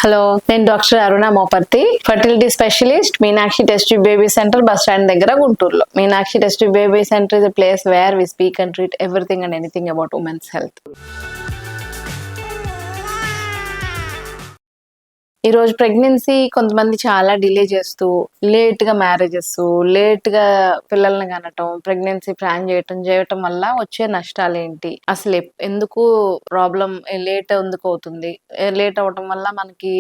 Hello, నేను doctor Aruna Moparthi, fertility specialist, Meenakshi test tube baby centre, bus stand దగ్గర, గుంటూరులో. Meenakshi test tube baby centre is a place where we speak and treat everything and anything about women's health. ఈ రోజు pregnancy కొంతమంది చాలా delay చేస్తూ, late గా marriages, late గా పిల్లల్ని కనటం, ప్రెగ్నెన్సీ ప్లాన్ చేయటం వల్ల వచ్చే నష్టాలు ఏంటి, అసలు ఎందుకు ప్రాబ్లం లేట్ ఎందుకు అవుతుంది, లేట్ అవటం వల్ల మనకి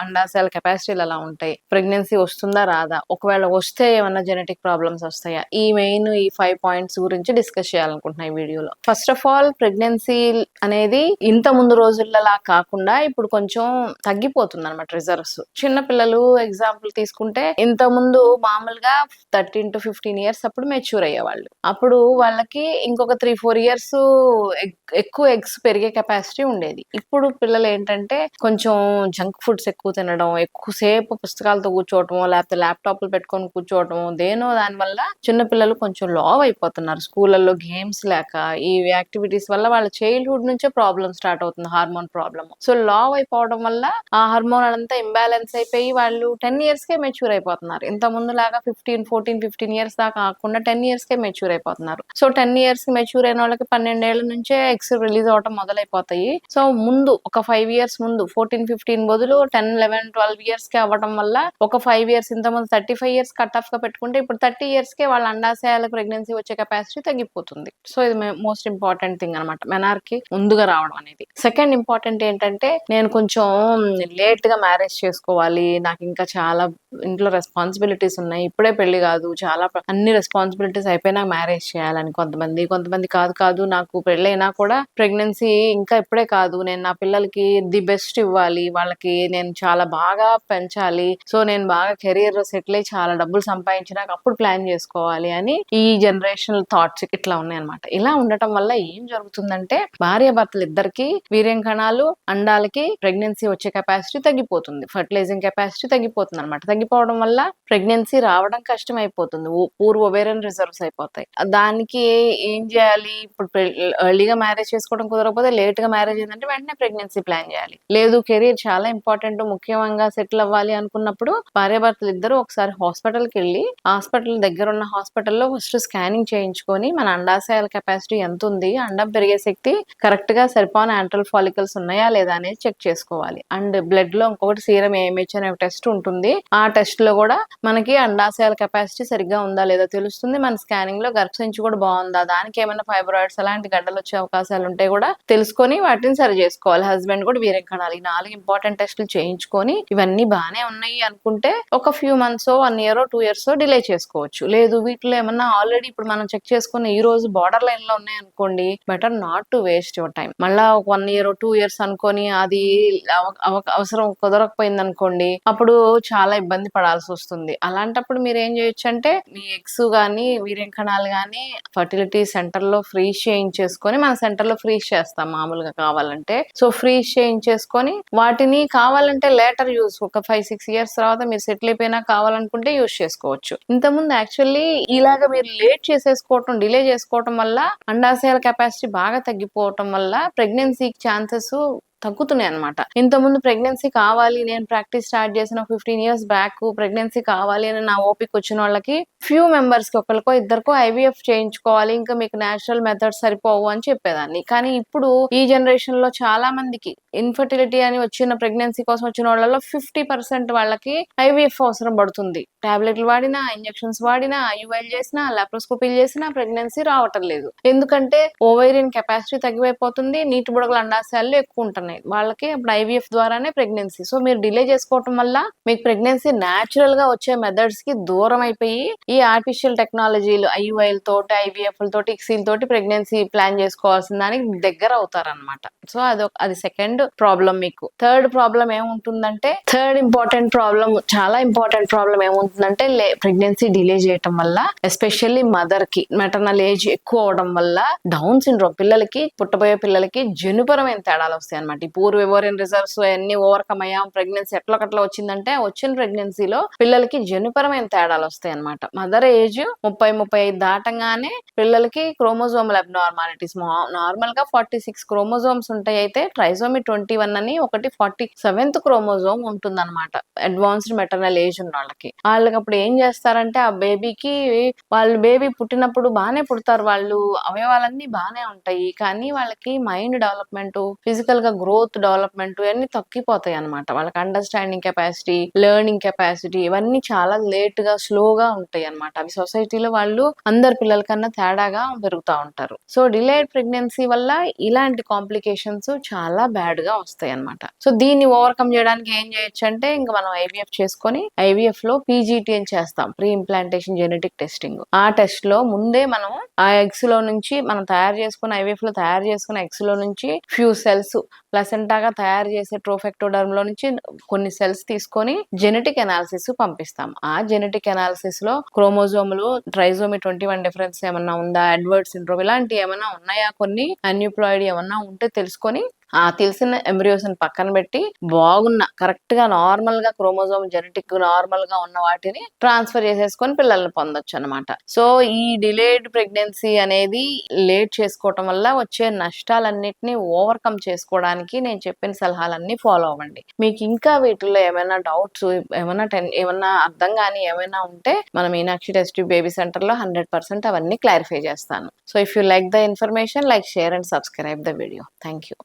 అండాశయాల కెపాసిటీలు అలా ఉంటాయి, ప్రెగ్నెన్సీ వస్తుందా రాదా, ఒకవేళ వస్తే ఏమన్నా జెనెటిక్ ప్రాబ్లమ్స్ వస్తాయా, ఈ 5 పాయింట్స్ గురించి డిస్కస్ చేయాలనుకుంటున్నా ఈ వీడియోలో. ఫస్ట్ ఆఫ్ ఆల్, ప్రెగ్నెన్సీ అనేది ఇంత ముందు రోజులలా కాకుండా ఇప్పుడు కొంచెం తగ్గిపోతుంది అనమాట రిజర్వ్స్. చిన్న పిల్లలు ఎగ్జాంపుల్ తీసుకుంటే, ఇంత ముందు మామూలుగా 13 to 15 ఇయర్స్ అప్పుడు మెచ్యూర్ అయ్యేవాళ్ళు. అప్పుడు వాళ్ళకి ఇంకొక 3-4 ఇయర్స్ ఎక్కువ ఎగ్స్ పెరిగే కెపాసిటీ ఉండేది. ఇప్పుడు పిల్లలు ఏంటంటే కొంచెం జంక్ ఫుడ్స్ ఎక్కువ తినడం, ఎక్కువసేపు పుస్తకాలతో కూర్చోవటం, లేకపోతే ల్యాప్టాప్లు పెట్టుకొని కూర్చోవటం, దాని వల్ల చిన్న పిల్లలు కొంచెం లావ్ అయిపోతున్నారు. స్కూళ్ళల్లో గేమ్స్ లేక, ఈ యాక్టివిటీస్ వల్ల వాళ్ళ చైల్డ్హుడ్ నుంచే ప్రాబ్లమ్ స్టార్ట్ అవుతుంది, హార్మోన్ ప్రాబ్లమ్. సో లావ్ అయిపోవడం వల్ల ఆ హార్మోన్ అంతా ఇంబ్యాలెన్స్ అయిపోయి వాళ్ళు 10 ఇయర్స్ కే మెచ్యూర్ అయిపోతున్నారు. ఇంత ముందు లాగా 15 ఇయర్స్ దాకా కాకుండా 10 ఇయర్స్ కే మెచ్యూర్ అయిపోతున్నారు. సో 10 ఇయర్స్ కి మెచ్యూర్ అయిన వాళ్ళకి 12 ఏళ్ల నుంచే ఎగ్స్ రిలీజ్ అవడం మొదలైపోతాయి. సో ముందు ఒక 5 ఇయర్స్ ముందు 14-15 బదులు 10-11-12 ఇయర్స్ కి అవ్వడం వల్ల ఒక 5 ఇయర్స్, ఇంత ముందు 35 ఇయర్స్ కట్ ఆఫ్ గా పెట్టుకుంటే ఇప్పుడు 30 ఇయర్స్ కే వాళ్ళ అండాశయాల ప్రెగ్నెన్సీ వచ్చే కెపాసిటీ తగ్గిపోతుంది. సో ఇది మోస్ట్ ఇంపార్టెంట్ థింగ్ అనమాట, మెనార్కి ముందుగా రావడం అనేది. సెకండ్ ఇంపార్టెంట్ ఏంటంటే, నేను కొంచెం లేట్ గా మ్యారేజ్ చేసుకోవాలి, నాకు ఇంకా చాలా ఇంట్లో రెస్పాన్సిబిలిటీస్ ఉన్నాయి, ఇప్పుడే పెళ్లి కాదు, చాలా అన్ని రెస్పాన్సిబిలిటీస్ అయిపోయినా మ్యారేజ్ చేయాలని కొంతమంది కాదు నాకు పెళ్ళైనా కూడా ప్రెగ్నెన్సీ ఇంకా ఇప్పుడే కాదు, నేను నా పిల్లలకి ది బెస్ట్ ఇవ్వాలి, వాళ్ళకి నేను చాలా బాగా పెంచాలి, సో నేను బాగా కెరీర్ సెటిల్ అయ్యి చాలా డబ్బులు సంపాదించినాక అప్పుడు ప్లాన్ చేసుకోవాలి అని ఈ జనరేషనల్ థాట్స్ ఇట్లా ఉన్నాయి అనమాట. ఇలా ఉండటం వల్ల ఏం జరుగుతుందంటే, భార్యాభర్తలు ఇద్దరికి వీర్యం కణాలు, అండాలకి ప్రెగ్నెన్సీ వచ్చే కెపాసిటీ తగ్గిపోతుంది, ఫర్టిలైజింగ్ కెపాసిటీ తగ్గిపోతుంది అనమాట. తగ్గిపోవడం వల్ల ప్రెగ్నెన్సీ రావడం కష్టం అయిపోతుంది, పూర్వ ఒవేరియన్ రిజర్వ్స్ అయిపోతాయి. దానికి ఏం చేయాలి? ఇప్పుడు ఎర్లీగా మ్యారేజ్ చేసుకోవడం కుదరకపోతే, లేట్ గా మ్యారేజ్ అయిందంటే వెంటనే ప్రెగ్నెన్సీ ప్లాన్ చేయాలి. లేదు, కెరీర్ చాలా ఇంపార్టెంట్, ముఖ్యంగా సెటిల్ అవ్వాలి అనుకున్నప్పుడు భార్యాభర్తలు ఇద్దరు ఒకసారి హాస్పిటల్కి వెళ్ళి, హాస్పిటల్ దగ్గర ఉన్న హాస్పిటల్లో ఫస్ట్ స్కానింగ్ చేయించుకొని మన అండాశయాల కెపాసిటీ ఎంత ఉంది, అండం పెరిగే శక్తి కరెక్ట్ గా సరిపోని యాంట్రల్ ఫాలికల్స్ ఉన్నాయా లేదా అనేది చెక్ చేసుకోవాలి. అండ్ బ్లడ్ లో ఇంకొకటి సీరం ఏఎంహెచ్ అనే టెస్ట్ ఉంటుంది, ఆ టెస్ట్ లో కూడా మనకి అండాశయాల కెపాసిటీ సరిగ్గా ఉందా లేదా తెలుస్తుంది. మన స్కానింగ్ లో గర్భసంచి కూడా బాగుందా, దానికి ఏమైనా ఫైబ్రాయిడ్స్ అలాంటి గడ్డలు వచ్చే అవకాశాలు ఉంటే కూడా తెలుసుకొని వాటిని సరి చేసుకోవాలి. హస్బెండ్ కూడా వీర్యం కణాలు, ఈ 4 ఇంపార్టెంట్ టెస్టులు చేయించుకొని ఇవన్నీ బాగానే ఉన్నాయి అనుకుంటే ఒక few months, 1 year 2 years delay చేసుకోవచ్చు. లేదు, వీటిలో ఏమన్నా ఆల్రెడీ ఇప్పుడు మనం చెక్ చేసుకుని ఈ రోజు బార్డర్ లైన్ లో ఉన్నాయి అనుకోండి, better not to waste your time. మళ్ళా 1 year 2 years అనుకొని అది అవసరం కుదరకపోయింది అనుకోండి, అప్పుడు చాలా ఇబ్బంది పడాల్సి వస్తుంది. అలాంటప్పుడు మీరు ఏం చేయొచ్చు అంటే, మీ ఎగ్స్ గానీ వీర్యం కణాలు గానీ ఫర్టిలిటీ సెంటర్ లో ఫ్రీజ్ చేయించేసుకొని, మన సెంటర్ లో ఫ్రీజ్ చేస్తాం మామూలుగా కావాలంటే. సో ఫ్రీజ్ చేయించేసుకొని వాటిని కావాలంటే లేటర్ యూస్, ఒక 5-6 years తర్వాత మీరు సెటిల్ అయిపోయినా కావాలనుకుంటే యూస్ చేసుకోవచ్చు. ఇంతకుముందు యాక్చువల్లీ ఇలాగ మీరు లేట్ చేసేసుకోవటం, డిలే చేసుకోవటం వల్ల అండాశయాల కెపాసిటీ బాగా తగ్గిపోవటం వల్ల ప్రెగ్నెన్సీకి ఛాన్సెస్ తగ్గుతున్నాయి అనమాట. ఇంతకుముందు ప్రెగ్నెన్సీ కావాలి, నేను ప్రాక్టీస్ స్టార్ట్ చేసిన 15 years బ్యాక్ ప్రెగ్నెన్సీ కావాలి అని నా ఓపిక వచ్చిన వాళ్ళకి ఫ్యూ మెంబర్స్ కి, ఒకరికో ఇద్దరికో ఐవీఎఫ్ చేయించుకోవాలి, ఇంకా మీకు నేచురల్ మెథడ్స్ సరిపోవు అని చెప్పేదాన్ని. కానీ ఇప్పుడు ఈ జనరేషన్ లో చాలా మందికి ఇన్ఫర్టిలిటీ అని వచ్చిన, ప్రెగ్నెన్సీ కోసం వచ్చిన వాళ్ళలో 50% వాళ్ళకి ఐవీఎఫ్ అవసరం పడుతుంది. టాబ్లెట్లు వాడినా, ఇంజెక్షన్స్ వాడినా, ఐయుఐలు చేసినా, లాప్రోస్కోపీలు చేసినా ప్రెగ్నెన్సీ రావటం లేదు. ఎందుకంటే ఓవేరియన్ కెపాసిటీ తగ్గిపోతుంది, నీటి బుడగల అండాశయాలు ఎక్కువ ఉంటున్నాయి వాళ్ళకి. అప్పుడు ఐవీఎఫ్ ద్వారానే ప్రెగ్నెన్సీ. సో మీరు డిలే చేసుకోవటం వల్ల మీకు ప్రెగ్నెన్సీ న్యాచురల్ గా వచ్చే మెథడ్స్ కి దూరం అయిపోయి, ఈ ఆర్టిఫిషియల్ టెక్నాలజీలు ఐయుఐల తోటి, ఐవీఎఫ్ తోటి, ఇక్సీల తోటి ప్రెగ్నెన్సీ ప్లాన్ చేసుకోవాల్సిన దానికి దగ్గర అవుతారనమాట. సో అది సెకండ్ ప్రాబ్లం. మీకు థర్డ్ ప్రాబ్లం ఏముంటుందంటే, చాలా ఇంపార్టెంట్ ప్రాబ్లం ఏముంటుందంటే, ప్రెగ్నెన్సీ డిలే చేయటం వల్ల, ఎస్పెషల్లీ మదర్ కి మెటర్నల్ ఏజ్ ఎక్కువ అవడం వల్ల డౌన్ సిండ్రోమ్, పిల్లలకి పుట్టబోయే పిల్లలకి జన్యుపరమైన తేడాలు వస్తాయి అనమాట. అనమాట. ఈ పూర్ వివోరియన్ రిజర్వ్స్ అన్ని ఓవర్కమ్ అయ్యాం, ప్రెగ్నెన్సీ ఎట్లకట్లా వచ్చిందంటే వచ్చిన ప్రెగ్నెన్సీలో పిల్లలకి జన్యుపరమైన తేడాలు వస్తాయి అనమాట. మదర్ ఏజ్ 30-35 దాటంగానే పిల్లలకి క్రోమోజోమల్ అబ్నార్మాలిటీస్, నార్మల్ గా 46 క్రోమోజోమ్స్ ఉంటాయి. అయితే ట్రైజోమి 21 అని ఒకటి 47th క్రోమోజోమ్ ఉంటుంది అనమాట. అడ్వాన్స్డ్ మెటర్నల్ ఏజ్ ఉన్న వాళ్ళకి అప్పుడు ఏం చేస్తారంటే ఆ బేబీకి, వాళ్ళు బేబీ పుట్టినప్పుడు బాగానే పుడతారు, వాళ్ళు అవయవాలన్నీ బాగానే ఉంటాయి, కానీ వాళ్ళకి మైండ్ డెవలప్మెంట్, ఫిజికల్ గా గ్రోత్ డెవలప్మెంట్ ఇవన్నీ తగ్గిపోతాయి అనమాట. వాళ్ళకి అండర్స్టాండింగ్ కెపాసిటీ, లెర్నింగ్ కెపాసిటీ ఇవన్నీ చాలా లేట్ గా స్లోగా ఉంటాయి అనమాట. అవి సొసైటీలో వాళ్ళు అందరి పిల్లల కన్నా తేడాగా పెరుగుతూ ఉంటారు. సో డిలేడ్ ప్రెగ్నెన్సీ వల్ల ఇలాంటి కాంప్లికేషన్స్ చాలా బ్యాడ్ గా వస్తాయి అనమాట. సో దీన్ని ఓవర్కమ్ చేయడానికి ఏం చేయొచ్చు అంటే, ఇంకా మనం ఐవీఎఫ్ చేసుకొని ఐవీఎఫ్ లో పీజీటీ అని చేస్తాం, ప్రీ ఇంప్లాంటేషన్ జెనెటిక్ టెస్టింగ్. ఆ టెస్ట్ లో ముందే మనం ఆ ఎగ్స్ లో నుంచి మనం తయారు చేసుకున్న ఐవీఎఫ్ లో తయారు చేసుకున్న ఎగ్స్ లో నుంచి ఫ్యూ సెల్స్ ప్లసెంటాగా తయారు చేసే ట్రోఫెక్టోడర్మ్ లో నుంచి కొన్ని సెల్స్ తీసుకొని జెనెటిక్ అనాలిసిస్ పంపిస్తాం. ఆ జెనెటిక్ అనాలిసిస్ లో క్రోమోజోములు ట్రైజోమి 21 డిఫరెన్స్ ఏమన్నా ఉందా, ఎడ్వర్డ్ సిండ్రోమ్ ఇలాంటి ఏమన్నా ఉన్నాయా, కొన్ని అన్యూప్లాయిడ్ ఏమన్నా ఉంటే తెలుసుకొని ఆ తెలిసిన ఎంబ్రియోస్ పక్కన పెట్టి బాగున్న కరెక్ట్ గా నార్మల్ గా క్రోమోజోమ్ జెనెటిక్ నార్మల్ గా ఉన్న వాటిని ట్రాన్స్ఫర్ చేసేసుకొని పిల్లల్ని పొందొచ్చు అనమాట. సో ఈ డిలేడ్ ప్రెగ్నెన్సీ అనేది లేట్ చేసుకోవటం వల్ల వచ్చే నష్టాలన్నిటిని ఓవర్కమ్ చేసుకోవడానికి నేను చెప్పిన సలహాలన్నీ ఫాలో అవ్వండి. మీకు ఇంకా వీటిల్లో ఏమైనా డౌట్స్, ఏమైనా అర్థం కానీ ఏమైనా ఉంటే మన మీనాక్షి టెస్ట్ బేబీ సెంటర్ లో 100% అవన్నీ క్లారిఫై చేస్తాను. So if you like the information, like, share and subscribe the video. Thank you.